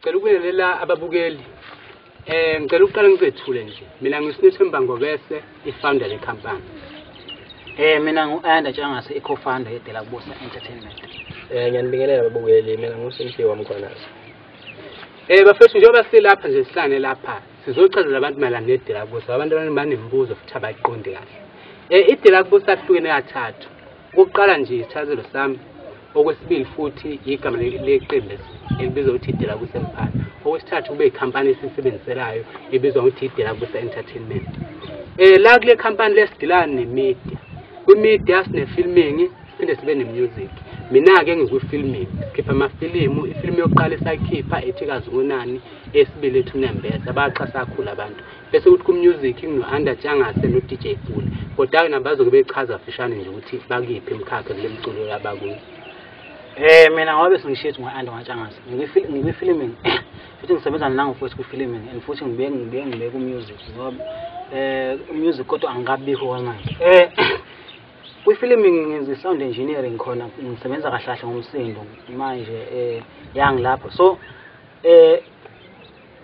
Ngicela ukubelela ababukeli. Ngicela ukuqala ngizethule nje. Mina ngisinethemba ngobese i-founder le company. Mina ngu-Anda Tshangase i-co-founder ye-Delakubusa Entertainment. Ngiyanibingelela ababukeli, mina nguSimphiwe Wamkhwanazi. Bafethu njengoba silapha nje sihlane lapha sizochazela abantu mayelana ne-Delakubusa. Abantu abanemibuzo futhi abayiqondi kahle. I-Delakubusa ihlukene kathathu. Ukuqala nje isithazelo sami, okwesibili futhi igama leqembu elibizwa ukuthi i-Delakubusa Empire. Okwesithathu kube ikhampani esisebenziselayo ebizwa ukuthi i-Delakubusa Entertainment. La kule company lesidilana nemedia. Kwi-media sine-filming, siphinde sibe ne-music. Mina-ke ngikwi-filming, sikhipha amafilimu. Ifilimu yokuqala esayikhipha ethi Kazungunani, esibili ethi Unembeza, abaxhasa kakhulu abantu. Bese kuthi ku-music ngino-Anda Tshangase no-DJ Pule. Kodwa-ke nabazoke bechaza fishane nje ukuthi bakiphi imikhakha kule mculo yabakuyo. Mina ngoba sengishithi ngo-Anda Tshangase, ngikwi-filming. Futhi ngisebenza nangofuthi kwi-filming and futhi ngibuye ku-music ngoba music kodwa angikabikho kwamanje. Kwi-filming ngenza sound engineering khona, ngisebenza kahle ngomsindo manje yangilapho. So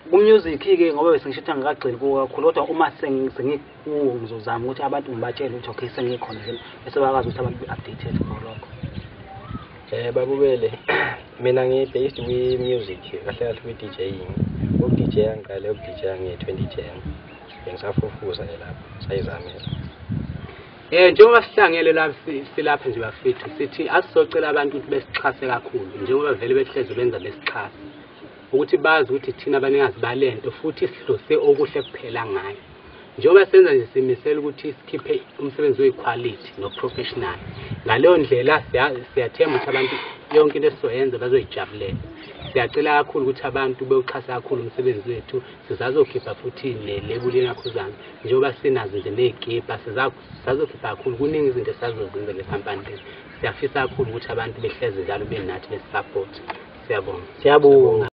ku-music-ke ngoba besengishitha ngikagcini kuwo kakhulu, kodwa uma sengikuwo ngizozama ukuthi abantu ngibatshele ukuthi okay sengikhona nje bese bakwazi ukuthi abantu be-updated ngolokho. Babukele, mina ngi-based kwi-music kahle kwi-DJing. Uku-DJ ngiqale uku-DJ nge-2010. Bengisafufuza lapho sayizamela. Njengoba sihlangele la silapha nje bafethu sithi asizocela abantu ukuthi besixhase kakhulu njengoba vele behleze benza besixhasa ukuthi bazi ukuthi thina abaningazi balento futhi sihlose okuhle kuphela ngayo. Njengoba senza nje simisela ukuthi sikhiphe umsebenzi we-quality no-professional. Ngaleyo ndlela siyathemba ukuthi abantu yonke into esizoyenza bazoyijabulela. Siyacela kakhulu ukuthi abantu bewuxhasa kakhulu umsebenzi wethu, sizazokhipha futhi ne-label yeNakhuzana. Njengoba sinazo nje nezikipa sizazokhipha kakhulu, kuningi izinto esizozenza le company le. Siyafisa kakhulu ukuthi abantu behleze njalo benathi besisupport. Siyabonga.